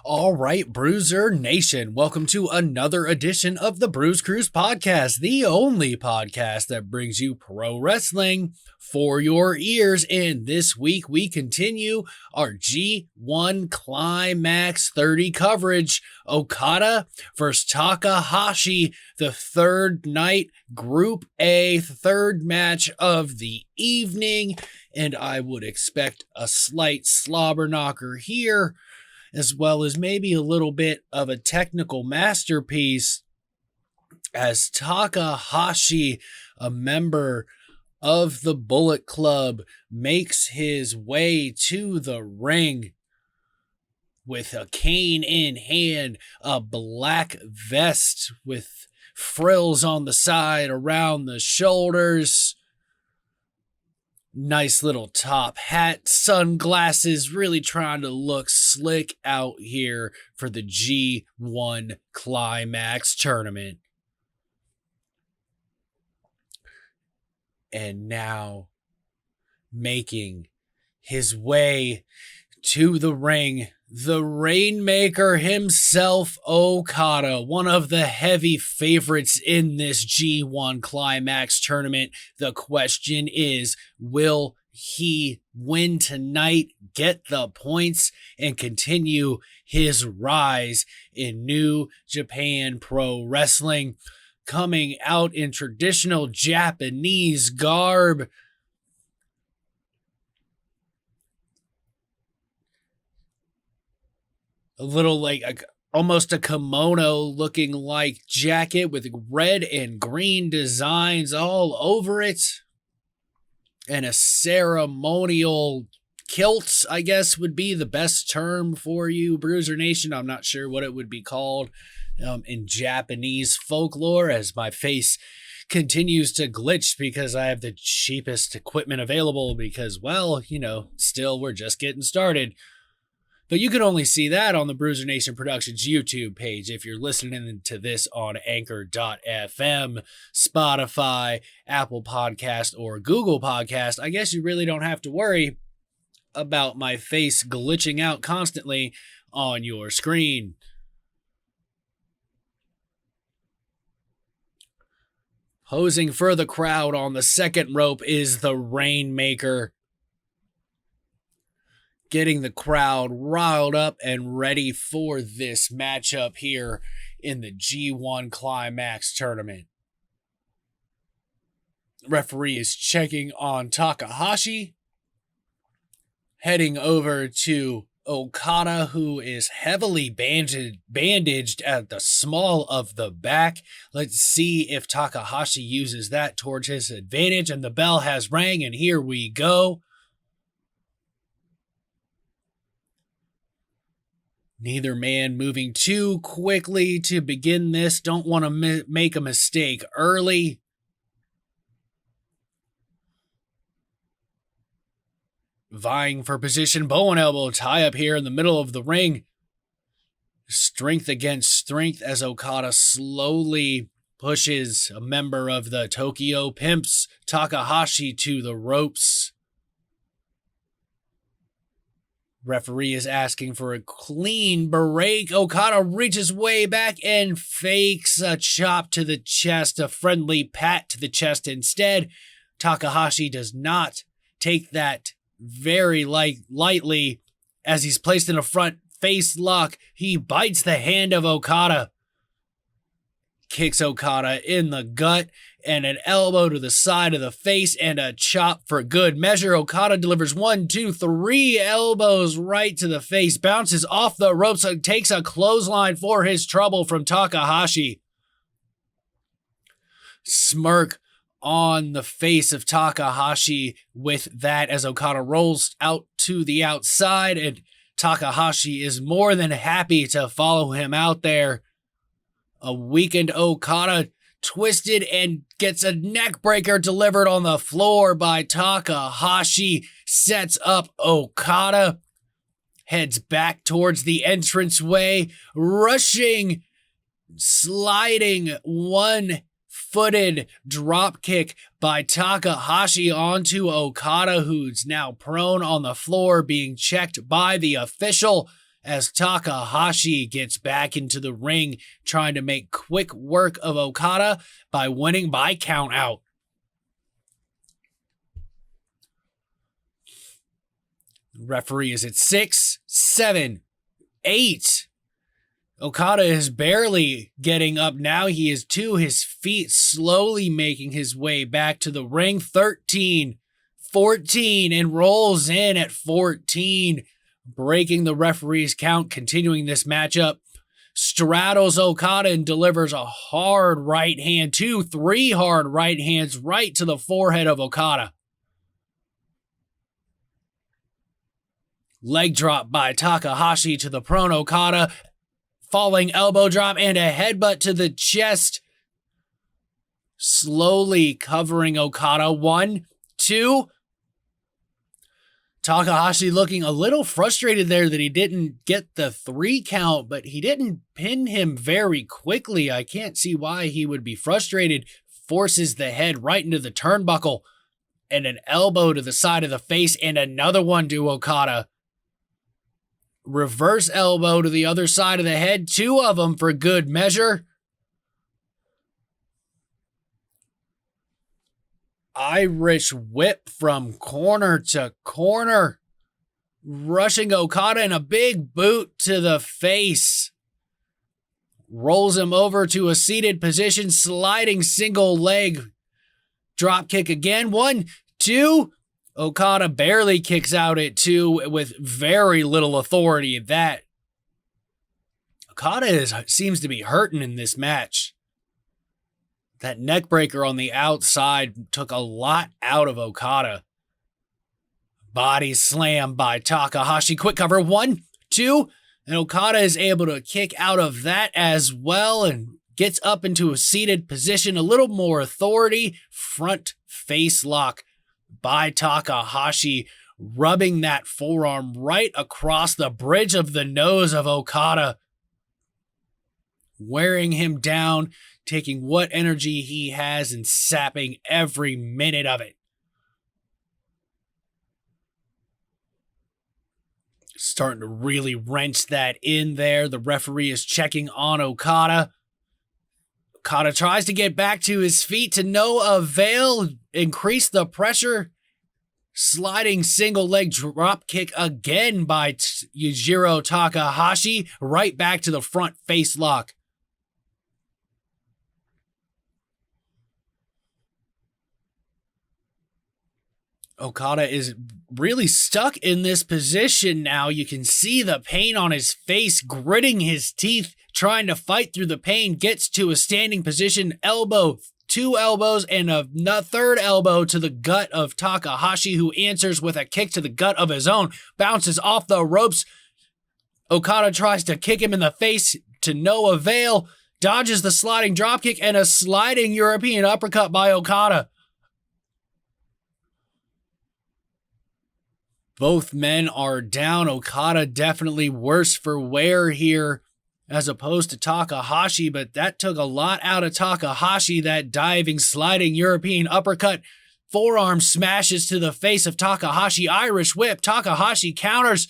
All right, Bruzernation, welcome to another edition of the Bruze Cruze podcast, the only podcast that brings you pro wrestling for your ears. And this week we continue our G1 Climax 30 coverage. Okada versus Takahashi, the third night, Group A, third match of the evening. And I would expect a slight slobber knocker here, as well as maybe a little bit of a technical masterpiece, as Takahashi, a member of the Bullet Club, makes his way to the ring with a cane in hand, a black vest with frills on the side around the shoulders, nice little top hat, sunglasses, really trying to look slick out here for the G1 Climax tournament. And now making his way to the ring, the Rainmaker himself, Okada, one of the heavy favorites in this G1 Climax tournament. The question is, will he win tonight, get the points, and continue his rise in New Japan Pro Wrestling? Coming out in traditional Japanese garb, a little like almost a kimono looking like jacket with red and green designs all over it, and a ceremonial kilt, I guess would be the best term for you, Bruzernation. I'm not sure what it would be called in Japanese folklore, as my face continues to glitch because I have the cheapest equipment available because, well, still we're just getting started. But you can only see that on the Bruzernation Productions YouTube page. If you're listening to this on Anchor.fm, Spotify, Apple Podcast, or Google Podcast, I guess you really don't have to worry about my face glitching out constantly on your screen. Posing for the crowd on the second rope is the Rainmaker, getting the crowd riled up and ready for this matchup here in the G1 Climax tournament. Referee is checking on Takahashi, heading over to Okada, who is heavily bandaged at the small of the back. Let's see if Takahashi uses that towards his advantage, and the bell has rang, and here we go. Neither man moving too quickly to begin this. Don't want to make a mistake early. Vying for position, bow and elbow tie up here in the middle of the ring. Strength against strength as Okada slowly pushes a member of the Tokyo Pimps, Takahashi, to the ropes. Referee is asking for a clean break. Okada reaches way back and fakes a chop to the chest, a friendly pat to the chest instead. Takahashi does not take that very lightly as he's placed in a front face lock. He bites the hand of Okada, kicks Okada in the gut, and an elbow to the side of the face and a chop for good measure. Okada delivers 1, 2, 3 elbows right to the face, bounces off the ropes, and takes a clothesline for his trouble from Takahashi. Smirk on the face of Takahashi with that as Okada rolls out to the outside, and Takahashi is more than happy to follow him out there. A weakened Okada twisted and gets a neck breaker delivered on the floor by Takahashi. Sets up Okada. Heads back towards the entranceway. Rushing, sliding, one-footed drop kick by Takahashi onto Okada, who's now prone on the floor, being checked by the official as Takahashi gets back into the ring, trying to make quick work of Okada by winning by count out. The referee is at 6, 7, 8. Okada is barely getting up now. He is to his feet, slowly making his way back to the ring. 13, 14, and rolls in at 14. Breaking the referee's count, continuing this matchup. Straddles Okada and delivers a hard right hand, 2, 3 hard right hands right to the forehead of Okada. Leg drop by Takahashi to the prone Okada. Falling elbow drop and a headbutt to the chest. Slowly covering Okada. 1, 2. Takahashi looking a little frustrated there that he didn't get the 3 count, but he didn't pin him very quickly. I can't see why he would be frustrated. Forces the head right into the turnbuckle and an elbow to the side of the face and another one to Okada. Reverse elbow to the other side of the head. 2 of them for good measure. Irish whip from corner to corner. Rushing Okada and a big boot to the face. Rolls him over to a seated position. Sliding single leg. Drop kick again. 1, 2. Okada barely kicks out at 2 with very little authority at that. Okada seems to be hurting in this match. That neck breaker on the outside took a lot out of Okada. Body slam by Takahashi. Quick cover. 1, 2. And Okada is able to kick out of that as well and gets up into a seated position. A little more authority. Front face lock by Takahashi, rubbing that forearm right across the bridge of the nose of Okada. Wearing him down, taking what energy he has and sapping every minute of it. Starting to really wrench that in there. The referee is checking on Okada. Okada tries to get back to his feet to no avail. Increase the pressure. Sliding single leg drop kick again by Yujiro Takahashi. Right back to the front face lock. Okada is really stuck in this position now. You can see the pain on his face, gritting his teeth, trying to fight through the pain. Gets to a standing position, elbow, 2 elbows, and a third elbow to the gut of Takahashi, who answers with a kick to the gut of his own. Bounces off the ropes. Okada tries to kick him in the face to no avail. Dodges the sliding dropkick and a sliding European uppercut by Okada. Both men are down. Okada definitely worse for wear here as opposed to Takahashi, but that took a lot out of Takahashi, that diving, sliding European uppercut. Forearm smashes to the face of Takahashi. Irish whip. Takahashi counters.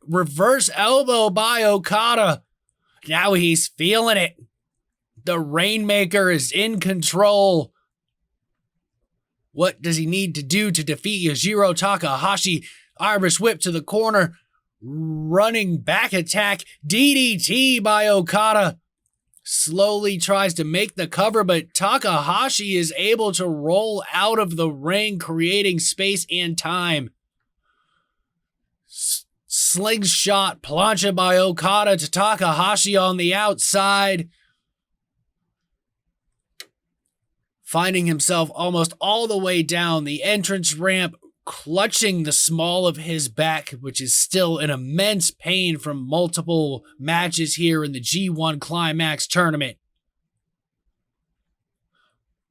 Reverse elbow by Okada. Now he's feeling it. The Rainmaker is in control. What does he need to do to defeat Yujiro Takahashi? Irish whip to the corner. Running back attack. DDT by Okada. Slowly tries to make the cover, but Takahashi is able to roll out of the ring, creating space and time. Slingshot plancha by Okada to Takahashi on the outside. Finding himself almost all the way down the entrance ramp, clutching the small of his back, which is still in immense pain from multiple matches here in the G1 Climax tournament.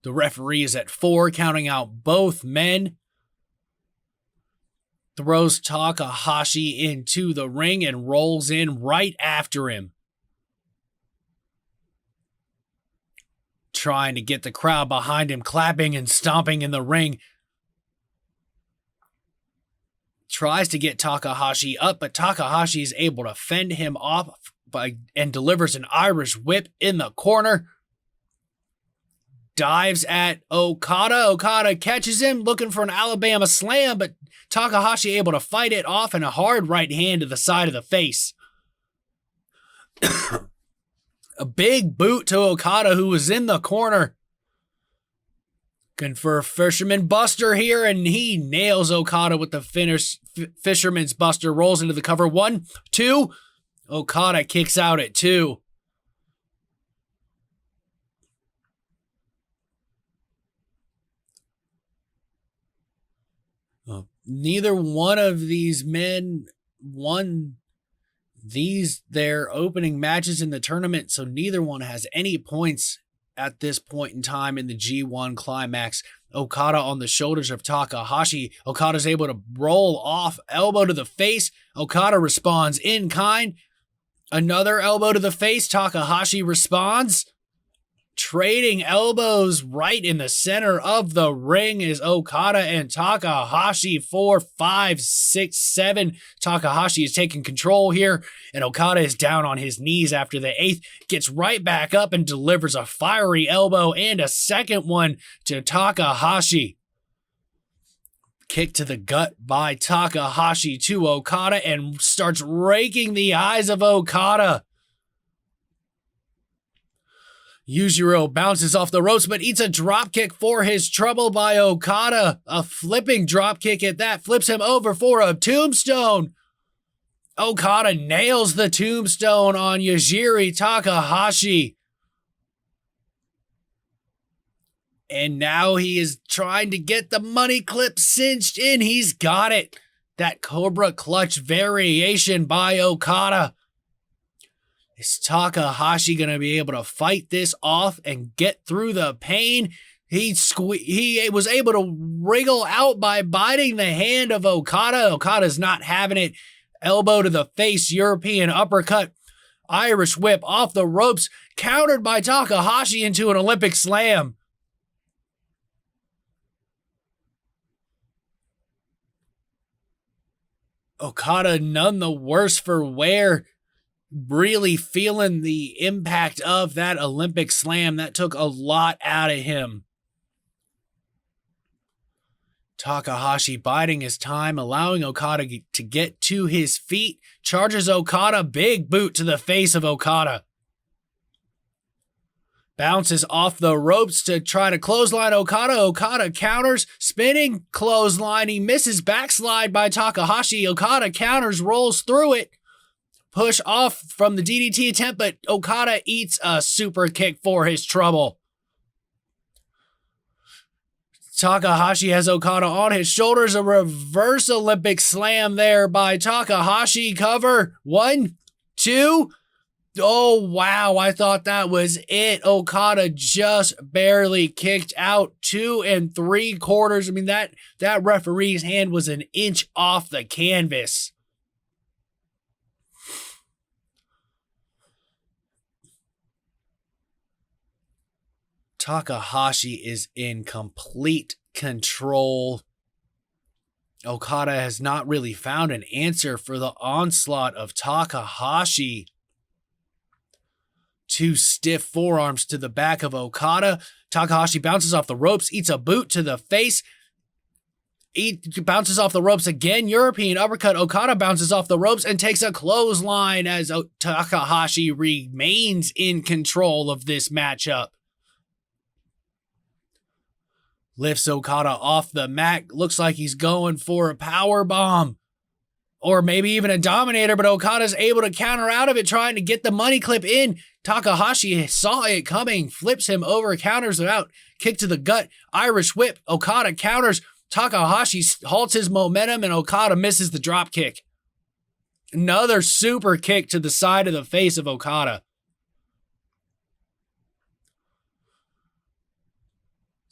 The referee is at 4, counting out both men. Throws Takahashi into the ring and rolls in right after him. Trying to get the crowd behind him, clapping and stomping in the ring. Tries to get Takahashi up, but Takahashi is able to fend him off and delivers an Irish whip in the corner. Dives at Okada. Okada catches him, looking for an Alabama slam, but Takahashi able to fight it off, and a hard right hand to the side of the face. A big boot to Okada, who was in the corner. Looking for a Fisherman Buster here, and he nails Okada with the Fisherman's Buster. Rolls into the cover. 1, 2. Okada kicks out at 2. Neither one of these men won their opening matches in the tournament, so neither one has any points at this point in time in the G1 Climax. Okada on the shoulders of Takahashi. Okada's able to roll off, elbow to the face. Okada responds in kind. Another elbow to the face. Takahashi responds. Trading elbows right in the center of the ring is Okada and Takahashi. 4, 5, 6, 7. Takahashi is taking control here, and Okada is down on his knees after the 8th. Gets right back up and delivers a fiery elbow and a second one to Takahashi. Kick to the gut by Takahashi to Okada and starts raking the eyes of Okada. Yujiro bounces off the ropes, but eats a dropkick for his trouble by Okada. A flipping dropkick at that. Flips him over for a tombstone. Okada nails the tombstone on Yujiro Takahashi. And now he is trying to get the money clip cinched in. He's got it. That Cobra Clutch variation by Okada. Is Takahashi going to be able to fight this off and get through the pain? He was able to wriggle out by biting the hand of Okada. Okada's not having it. Elbow to the face, European uppercut. Irish whip off the ropes, countered by Takahashi into an Olympic slam. Okada none the worse for wear. Really feeling the impact of that Olympic slam. That took a lot out of him. Takahashi biding his time, allowing Okada to get to his feet. Charges Okada, big boot to the face of Okada. Bounces off the ropes to try to clothesline Okada. Okada counters, spinning clothesline. He misses, backslide by Takahashi. Okada counters, rolls through it. Push off from the DDT attempt, but Okada eats a super kick for his trouble. Takahashi has Okada on his shoulders. A reverse Olympic slam there by Takahashi. Cover. 1, 2. Oh, wow. I thought that was it. Okada just barely kicked out. 2 3/4. I mean, that referee's hand was an inch off the canvas. Takahashi is in complete control. Okada has not really found an answer for the onslaught of Takahashi. 2 stiff forearms to the back of Okada. Takahashi bounces off the ropes, eats a boot to the face. Bounces off the ropes again. European uppercut. Okada bounces off the ropes and takes a clothesline as Takahashi remains in control of this matchup. Lifts Okada off the mat. Looks like he's going for a power bomb. Or maybe even a dominator, but Okada's able to counter out of it, trying to get the money clip in. Takahashi saw it coming. Flips him over, counters it out. Kick to the gut. Irish whip. Okada counters. Takahashi halts his momentum, and Okada misses the drop kick. Another super kick to the side of the face of Okada.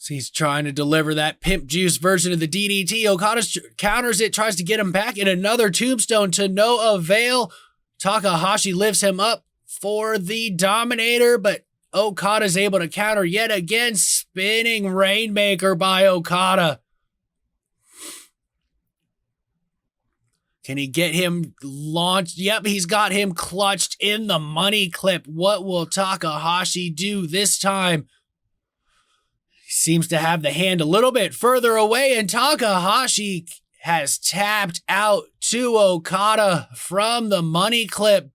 So he's trying to deliver that pimp juice version of the DDT. Okada counters it, tries to get him back in another tombstone to no avail. Takahashi lifts him up for the Dominator, but Okada's able to counter yet again. Spinning Rainmaker by Okada. Can he get him launched? Yep, he's got him clutched in the money clip. What will Takahashi do this time? He seems to have the hand a little bit further away, and Takahashi has tapped out to Okada from the money clip.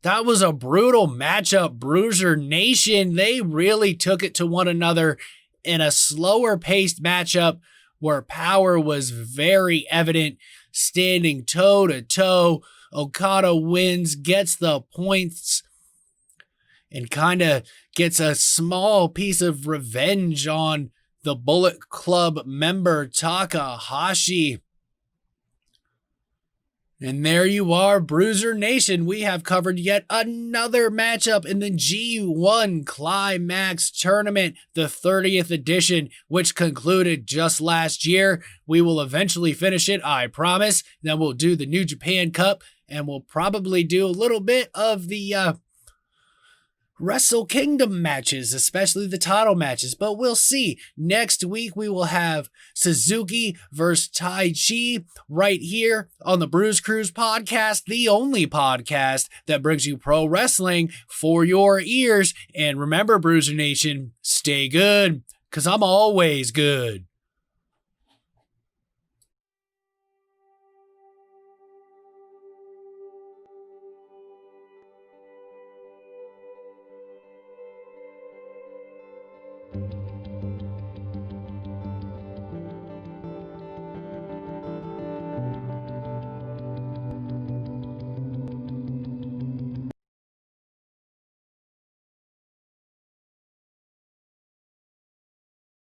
That was a brutal matchup. Bruzernation, they really took it to one another in a slower paced matchup where power was very evident, standing toe to toe. Okada wins, gets the points, and kind of gets a small piece of revenge on the Bullet Club member Takahashi. And there you are, Bruzernation. We have covered yet another matchup in the G1 Climax tournament, the 30th edition, which concluded just last year. We will eventually finish it, I promise. Then we'll do the New Japan Cup, and we'll probably do a little bit of the Wrestle Kingdom matches, especially the title matches, but we'll see. Next week, we will have Suzuki versus Tai Chi right here on the Bruze Cruze podcast, the only podcast that brings you pro wrestling for your ears. And remember, Bruzernation, stay good, because I'm always good.